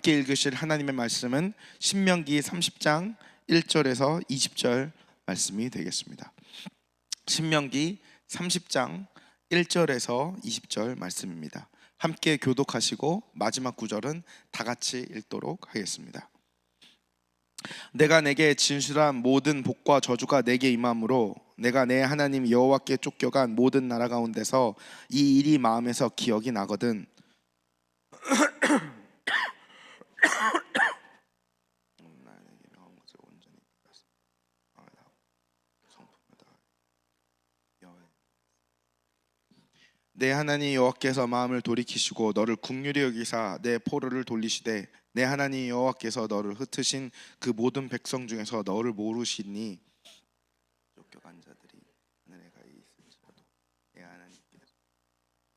함께 읽으실 하나님의 말씀은 신명기 30장 1절에서 20절 말씀이 되겠습니다. 신명기 30장 1절에서 20절 말씀입니다. 함께 교독하시고 마지막 구절은 다 같이 읽도록 하겠습니다. 내가 내게 진술한 모든 복과 저주가 내게 임함으로 내가 내 하나님 여호와께 쫓겨간 모든 나라 가운데서 이 일이 마음에서 기억이 나거든. 내 하나님 여호와께서 마음을 돌이키시고 너를 긍휼히 여기사 내 포로를 돌리시되 내 하나님 여호와께서 너를 흩으신 그 모든 백성 중에서 너를 모르시니 쫓겨간 자들이 하늘에 가 있을지라도 내 하나님께서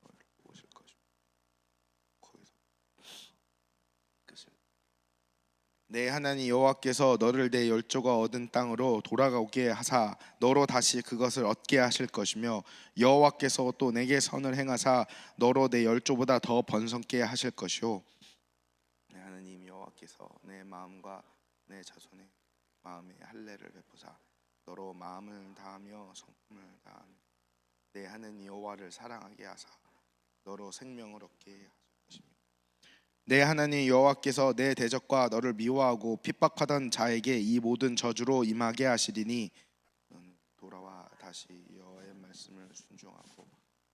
너를 보실 것이고 거기서 끝을 내 하나님 여호와께서 너를 내 열조가 얻은 땅으로 돌아오게 하사 너로 다시 그것을 얻게 하실 것이며 여호와께서 또 내게 선을 행하사 너로 내 열조보다 더 번성케 하실 것이요 내 하나님 여호와께서 내 마음과 내 자손의 마음에 할례를 베푸사 너로 마음을 다하며 성품을 다하며 내 하나님 여호와를 사랑하게 하사 너로 생명을 얻게 하실 것입니다. 내 하나님 여호와께서 내 대적과 너를 미워하고 핍박하던 자에게 이 모든 저주로 임하게 하시리니 너는 돌아와 다시 여호와의 말씀을 순종하고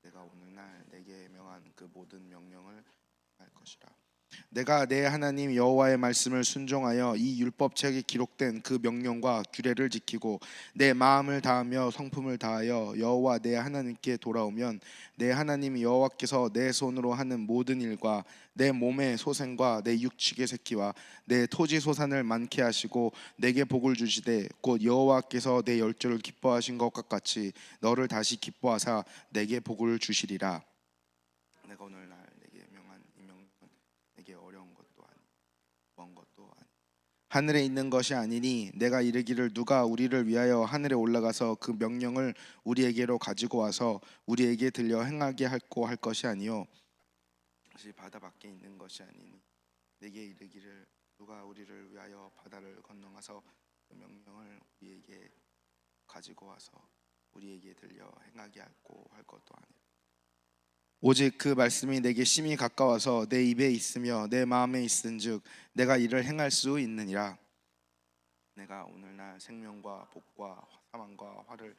내가 오늘날 내게 명한 그 모든 명령을 할 것이라. 내가 내 하나님 여호와의 말씀을 순종하여 이 율법책에 기록된 그 명령과 규례를 지키고 내 마음을 다하며 성품을 다하여 여호와 내 하나님께 돌아오면 내 하나님 여호와께서 내 손으로 하는 모든 일과 내 몸의 소생과 내 육축의 새끼와 내 토지 소산을 많게 하시고 내게 복을 주시되 곧 여호와께서 내 열조를 기뻐하신 것과 같이 너를 다시 기뻐하사 내게 복을 주시리라. 내가 오늘날 내게 명한 이 명령은 내게 어려운 것도 아니 먼 것도 아니 하늘에 있는 것이 아니니 내가 이르기를 누가 우리를 위하여 하늘에 올라가서 그 명령을 우리에게로 가지고 와서 우리에게 들려 행하게 할고 할 것이 아니요 다시 바다 밖에 있는 것이 아니니 내게 이르기를 누가 우리를 위하여 바다를 건너가서 그 명령을 우리에게 가지고 와서 우리에게 들려 행하게 할고 할 것도 아니요 오직 그 말씀이 내게 심히 가까워서 내 입에 있으며 내 마음에 있은즉 내가 이를 행할 수 있느니라. 내가 오늘날 생명과 복과 사망과 화를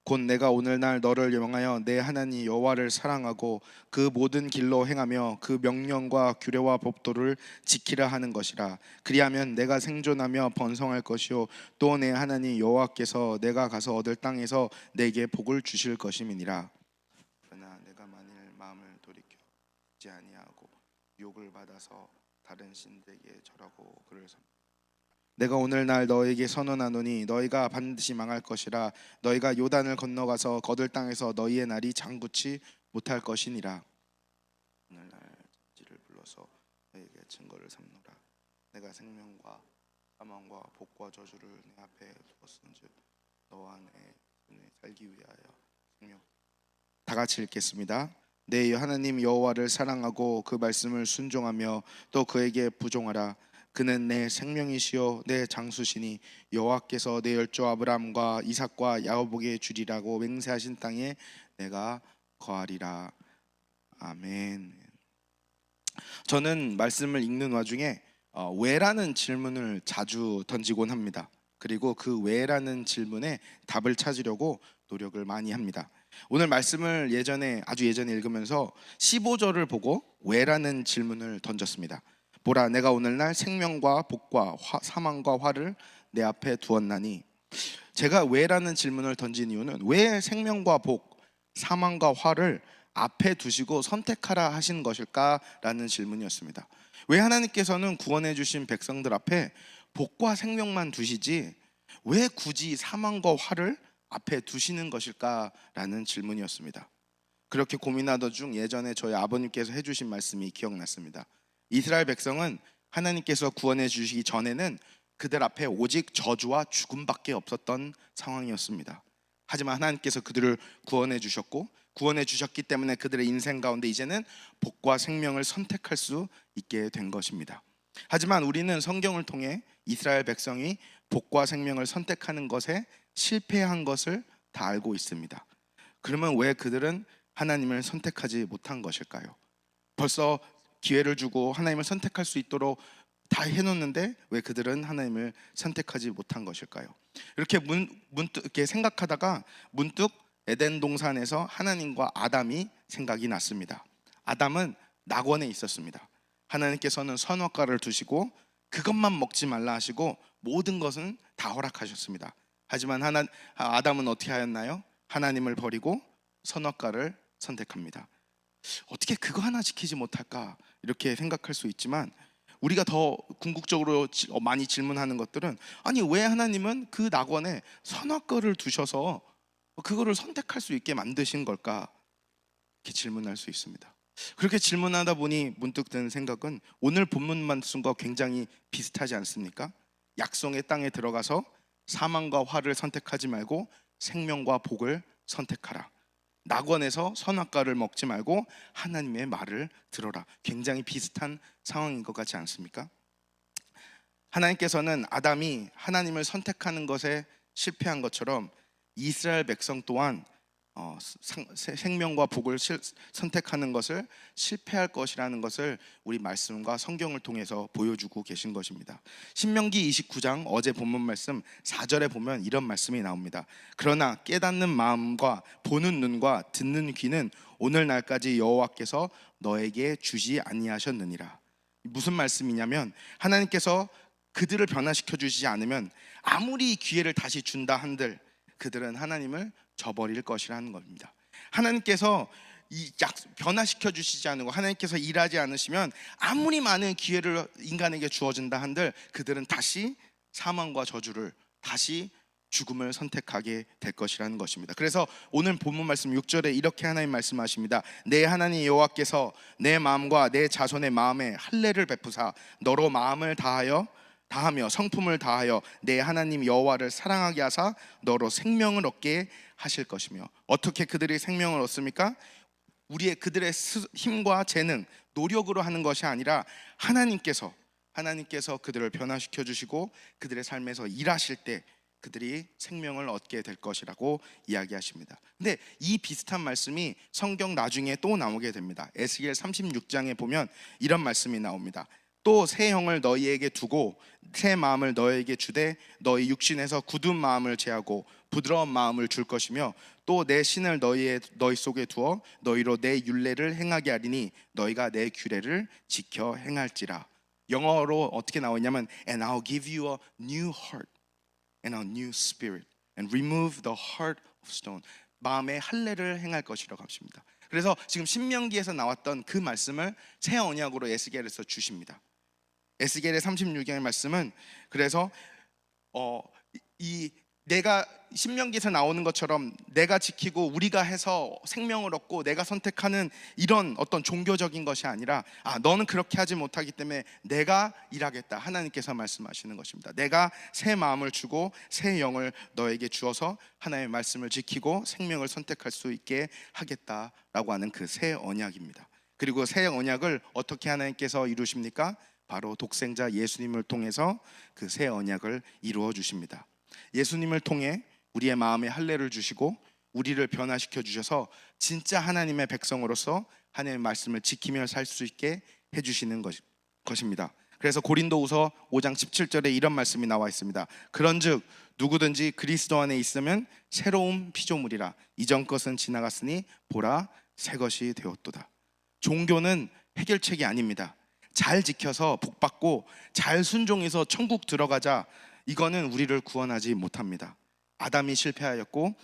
곧 내가 오늘날 너를 명하여 내 하나님 여호와를 사랑하고 그 모든 길로 행하며 그 명령과 규례와 법도를 지키라 하는 것이라. 그리하면 내가 생존하며 번성할 것이요 또 내 하나님 여호와께서 내가 가서 얻을 땅에서 내게 복을 주실 것임이니라. 그러나 내가 만일 마음을 돌이켜 듣지 아니하고 욕을 받아서 다른 신들에게 절하고 그를 내가 오늘날 너에게 선언하노니 너희가 반드시 망할 것이라. 너희가 요단을 건너가서 거둘 땅에서 너희의 날이 장구치 못할 것이니라. 오늘날 진지를 불러서 너희에게 증거를 삼노라. 내가 생명과 사망과 복과 저주를 내 앞에 두었은즉 너와 내 손에 살기 위하여 생명. 다 같이 읽겠습니다. 내 하나님 여호와를 사랑하고 그 말씀을 순종하며 또 그에게 부종하라. 그는 내 생명이시요 내 장수시니 여호와께서 내 열조 아브라함과 이삭과 야곱에게 주리라고 맹세하신 땅에 내가 거하리라. 아멘. 저는 말씀을 읽는 와중에 왜라는 질문을 자주 던지곤 합니다. 그리고 그 왜라는 질문에 답을 찾으려고 노력을 많이 합니다. 오늘 말씀을 아주 예전에 읽으면서 15절을 보고 왜라는 질문을 던졌습니다. 보라, 내가 오늘날 생명과 복과 사망과 화를 내 앞에 두었나니. 제가 왜라는 질문을 던진 이유는 왜 생명과 복, 사망과 화를 앞에 두시고 선택하라 하신 것일까라는 질문이었습니다. 왜 하나님께서는 구원해 주신 백성들 앞에 복과 생명만 두시지 왜 굳이 사망과 화를 앞에 두시는 것일까라는 질문이었습니다. 그렇게 고민하던 중 예전에 저희 아버님께서 해주신 말씀이 기억났습니다. 이스라엘 백성은 하나님께서 구원해 주시기 전에는 그들 앞에 오직 저주와 죽음밖에 없었던 상황이었습니다. 하지만 하나님께서 그들을 구원해 주셨고 구원해 주셨기 때문에 그들의 인생 가운데 이제는 복과 생명을 선택할 수 있게 된 것입니다. 하지만 우리는 성경을 통해 이스라엘 백성이 복과 생명을 선택하는 것에 실패한 것을 다 알고 있습니다. 그러면 왜 그들은 하나님을 선택하지 못한 것일까요? 벌써 기회를 주고 하나님을 선택할 수 있도록 다 해놓는데 왜 그들은 하나님을 선택하지 못한 것일까요? 이렇게 문득 이렇게 생각하다가 문득 에덴 동산에서 하나님과 아담이 생각이 났습니다. 아담은 낙원에 있었습니다. 하나님께서는 선악과를 두시고 그것만 먹지 말라 하시고 모든 것은 다 허락하셨습니다. 하지만 아담은 어떻게 하였나요? 하나님을 버리고 선악과를 선택합니다. 어떻게 그거 하나 지키지 못할까 이렇게 생각할 수 있지만, 우리가 더 궁극적으로 많이 질문하는 것들은, 아니 왜 하나님은 그 낙원에 선악과를 두셔서 그거를 선택할 수 있게 만드신 걸까? 이렇게 질문할 수 있습니다. 그렇게 질문하다 보니 문득 드는 생각은 오늘 본문 말씀과 굉장히 비슷하지 않습니까? 약속의 땅에 들어가서 사망과 화를 선택하지 말고 생명과 복을 선택하라. 낙원에서 선악과를 먹지 말고 하나님의 말을 들어라. 굉장히 비슷한 상황인 것 같지 않습니까? 하나님께서는 아담이 하나님을 선택하는 것에 실패한 것처럼 이스라엘 백성 또한 생명과 복을 선택하는 것을 실패할 것이라는 것을 우리 말씀과 성경을 통해서 보여주고 계신 것입니다. 신명기 29장 어제 본문 말씀 4절에 보면 이런 말씀이 나옵니다. 그러나 깨닫는 마음과 보는 눈과 듣는 귀는 오늘날까지 여호와께서 너에게 주지 아니하셨느니라. 무슨 말씀이냐면, 하나님께서 그들을 변화시켜 주시지 않으면 아무리 기회를 다시 준다 한들 그들은 하나님을 저버릴 것이라는 겁니다. 하나님께서 변화시켜 주시지 않고 하나님께서 일하지 않으시면 아무리 많은 기회를 인간에게 주어진다 한들 그들은 다시 사망과 저주를, 다시 죽음을 선택하게 될 것이라는 것입니다. 그래서 오늘 본문 말씀 6절에 이렇게 하나님 말씀하십니다. 내 하나님 여호와께서 내 마음과 내 자손의 마음에 할례를 베푸사 너로 마음을 다하며 성품을 다하여 내 하나님 여호와를 사랑하게 하사 너로 생명을 얻게 하실 것이며. 어떻게 그들이 생명을 얻습니까? 그들의 힘과 재능, 노력으로 하는 것이 아니라 하나님께서 그들을 변화시켜 주시고 그들의 삶에서 일하실 때 그들이 생명을 얻게 될 것이라고 이야기하십니다. 근데 이 비슷한 말씀이 성경 나중에 또 나오게 됩니다. 에스겔 36장에 보면 이런 말씀이 나옵니다. 또 새 영을 너희에게 두고 새 마음을 너희에게 주되 너희 육신에서 굳은 마음을 제하고 부드러운 마음을 줄 것이며 또 내 신을 너희 속에 두어 너희로 내 율례를 행하게 하리니 너희가 내 규례를 지켜 행할지라. 영어로 어떻게 나오냐면 And I'll give you a new heart and a new spirit and remove the heart of stone. 마음의 할례를 행할 것이라고 하십니다. 그래서 지금 신명기에서 나왔던 그 말씀을 새 언약으로 에스겔에서 주십니다. 에스겔의 36장의 말씀은 그래서 내가 신명기에서 나오는 것처럼 내가 지키고 우리가 해서 생명을 얻고 내가 선택하는 이런 어떤 종교적인 것이 아니라 너는 그렇게 하지 못하기 때문에 내가 일하겠다. 하나님께서 말씀하시는 것입니다. 내가 새 마음을 주고 새 영을 너에게 주어서 하나님의 말씀을 지키고 생명을 선택할 수 있게 하겠다라고 하는 그 새 언약입니다. 그리고 새 언약을 어떻게 하나님께서 이루십니까? 바로 독생자 예수님을 통해서 그 새 언약을 이루어 주십니다. 예수님을 통해 우리의 마음에 할례를 주시고 우리를 변화시켜 주셔서 진짜 하나님의 백성으로서 하나님의 말씀을 지키며 살 수 있게 해주시는 것입니다. 그래서 고린도후서 5장 17절에 이런 말씀이 나와 있습니다. 그런즉 누구든지 그리스도 안에 있으면 새로운 피조물이라 이전 것은 지나갔으니 보라 새 것이 되었도다. 종교는 해결책이 아닙니다. 잘 지켜서 복받고 잘 순종해서 천국 들어가자, 이거는 우리를 구원하지 못합니다. 아담이 실패하였고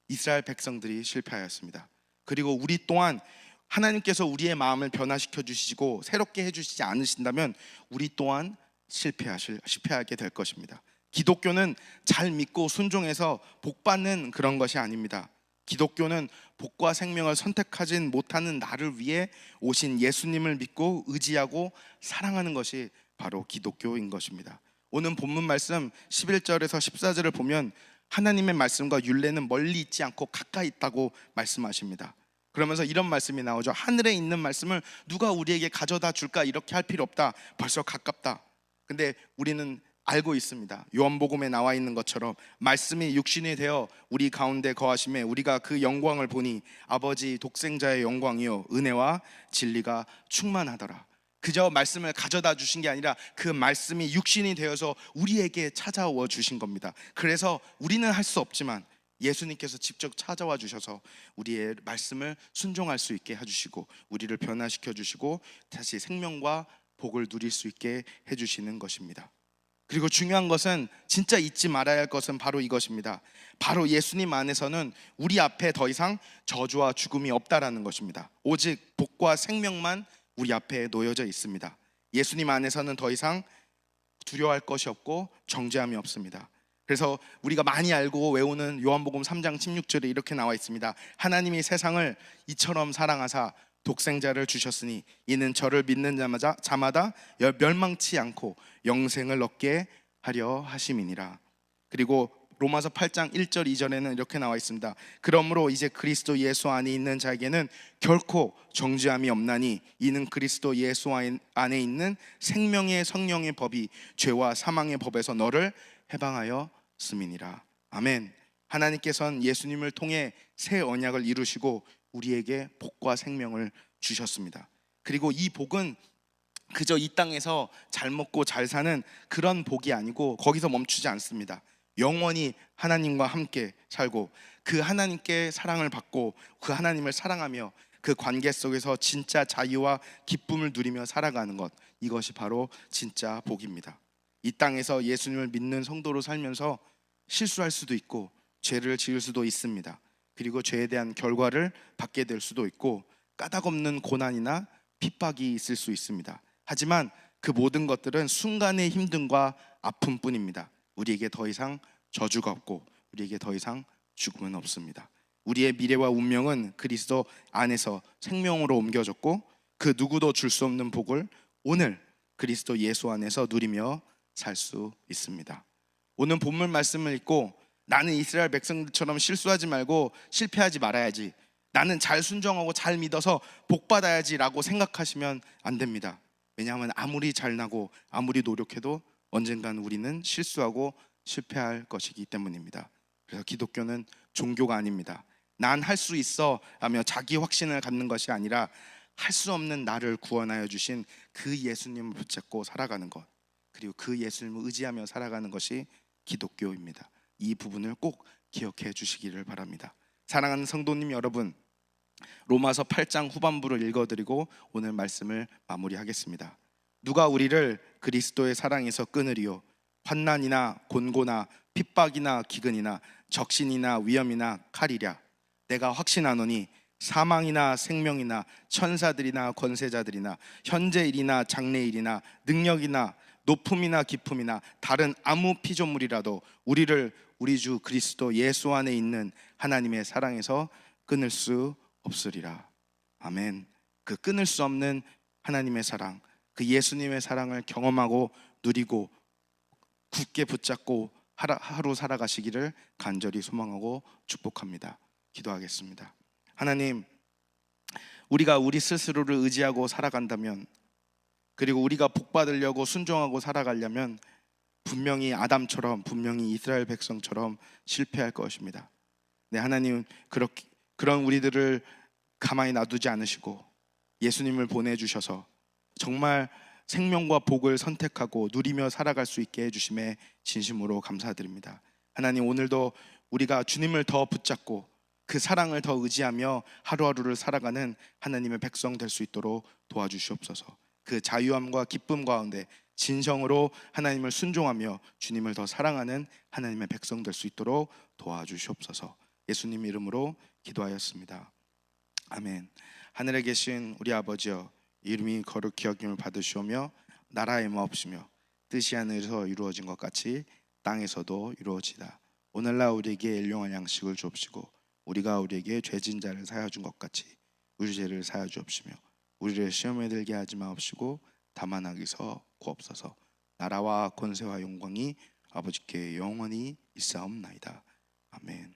이스라엘 백성들이 실패하였습니다. 그리고 우리 또한 하나님께서 우리의 마음을 변화시켜 주시고 새롭게 해주시지 않으신다면 우리 또한 실패하게 될 것입니다. 기독교는 잘 믿고 순종해서 복받는 그런 것이 아닙니다. 기독교는 복과 생명을 선택하진 못하는 나를 위해 오신 예수님을 믿고 의지하고 사랑하는 것이 바로 기독교인 것입니다. 오늘 본문 말씀 11절에서 14절을 보면 하나님의 말씀과 율례는 멀리 있지 않고 가까이 있다고 말씀하십니다. 그러면서 이런 말씀이 나오죠. 하늘에 있는 말씀을 누가 우리에게 가져다 줄까? 이렇게 할 필요 없다. 벌써 가깝다. 근데 우리는 알고 있습니다. 요한복음에 나와 있는 것처럼 말씀이 육신이 되어 우리 가운데 거하심에 우리가 그 영광을 보니 아버지 독생자의 영광이요 은혜와 진리가 충만하더라. 그저 말씀을 가져다 주신 게 아니라 그 말씀이 육신이 되어서 우리에게 찾아와 주신 겁니다. 그래서 우리는 할 수 없지만 예수님께서 직접 찾아와 주셔서 우리의 말씀을 순종할 수 있게 해주시고 우리를 변화시켜 주시고 다시 생명과 복을 누릴 수 있게 해주시는 것입니다. 그리고 중요한 것은, 진짜 잊지 말아야 할 것은 바로 이것입니다. 바로 예수님 안에서는 우리 앞에 더 이상 저주와 죽음이 없다라는 것입니다. 오직 복과 생명만 우리 앞에 놓여져 있습니다. 예수님 안에서는 더 이상 두려워할 것이 없고 정죄함이 없습니다. 그래서 우리가 많이 알고 외우는 요한복음 3장 16절에 이렇게 나와 있습니다. 하나님이 세상을 이처럼 사랑하사 독생자를 주셨으니 이는 저를 믿는 자마다 멸망치 않고 영생을 얻게 하려 하심이니라. 그리고 로마서 8장 1절 2절에는 이렇게 나와 있습니다. 그러므로 이제 그리스도 예수 안에 있는 자에게는 결코 정죄함이 없나니 이는 그리스도 예수 안에 있는 생명의 성령의 법이 죄와 사망의 법에서 너를 해방하였음이니라. 아멘. 하나님께서는 예수님을 통해 새 언약을 이루시고 우리에게 복과 생명을 주셨습니다. 그리고 이 복은 그저 이 땅에서 잘 먹고 잘 사는 그런 복이 아니고 거기서 멈추지 않습니다. 영원히 하나님과 함께 살고 그 하나님께 사랑을 받고 그 하나님을 사랑하며 그 관계 속에서 진짜 자유와 기쁨을 누리며 살아가는 것, 이것이 바로 진짜 복입니다. 이 땅에서 예수님을 믿는 성도로 살면서 실수할 수도 있고 죄를 지을 수도 있습니다. 그리고 죄에 대한 결과를 받게 될 수도 있고 까닭없는 고난이나 핍박이 있을 수 있습니다. 하지만 그 모든 것들은 순간의 힘듦과 아픔뿐입니다. 우리에게 더 이상 저주가 없고 우리에게 더 이상 죽음은 없습니다. 우리의 미래와 운명은 그리스도 안에서 생명으로 옮겨졌고 그 누구도 줄 수 없는 복을 오늘 그리스도 예수 안에서 누리며 살 수 있습니다. 오늘 본문 말씀을 읽고 나는 이스라엘 백성들처럼 실수하지 말고 실패하지 말아야지, 나는 잘 순종하고 잘 믿어서 복 받아야지 라고 생각하시면 안 됩니다. 왜냐하면 아무리 잘나고 아무리 노력해도 언젠간 우리는 실수하고 실패할 것이기 때문입니다. 그래서 기독교는 종교가 아닙니다. 난 할 수 있어 라며 자기 확신을 갖는 것이 아니라 할 수 없는 나를 구원하여 주신 그 예수님을 붙잡고 살아가는 것, 그리고 그 예수님을 의지하며 살아가는 것이 기독교입니다. 이 부분을 꼭 기억해 주시기를 바랍니다. 사랑하는 성도님 여러분, 로마서 8장 후반부를 읽어드리고 오늘 말씀을 마무리하겠습니다. 누가 우리를 그리스도의 사랑에서 끊으리요? 환난이나 곤고나 핍박이나 기근이나 적신이나 위험이나 칼이랴. 내가 확신하노니 사망이나 생명이나 천사들이나 권세자들이나 현재일이나 장래일이나 능력이나 높음이나 깊음이나 다른 아무 피조물이라도 우리를 우리 주 그리스도 예수 안에 있는 하나님의 사랑에서 끊을 수 없으리라. 아멘. 그 끊을 수 없는 하나님의 사랑, 그 예수님의 사랑을 경험하고 누리고 굳게 붙잡고 하루 살아가시기를 간절히 소망하고 축복합니다. 기도하겠습니다. 하나님, 우리가 우리 스스로를 의지하고 살아간다면, 그리고 우리가 복 받으려고 순종하고 살아가려면 분명히 아담처럼, 분명히 이스라엘 백성처럼 실패할 것입니다. 네, 하나님, 그런 우리들을 가만히 놔두지 않으시고 예수님을 보내주셔서 정말 생명과 복을 선택하고 누리며 살아갈 수 있게 해주심에 진심으로 감사드립니다. 하나님, 오늘도 우리가 주님을 더 붙잡고 그 사랑을 더 의지하며 하루하루를 살아가는 하나님의 백성 될 수 있도록 도와주시옵소서. 그 자유함과 기쁨 가운데 진정으로 하나님을 순종하며 주님을 더 사랑하는 하나님의 백성 될 수 있도록 도와주시옵소서. 예수님 이름으로 기도하였습니다. 아멘. 하늘에 계신 우리 아버지여, 이름이 거룩히 여김을 받으시오며 나라의 마옵시며 뜻이 하늘에서 이루어진 것 같이 땅에서도 이루어지다. 오늘날 우리에게 일용할 양식을 주옵시고 우리가 우리에게 죄진 자를 사하여 준 것 같이 우리 죄를 사하여 주옵시며 우리를 시험에 들게 하지 마옵시고 다만 악에서 구옵소서. 나라와 권세와 영광이 아버지께 영원히 있사옵나이다. 아멘.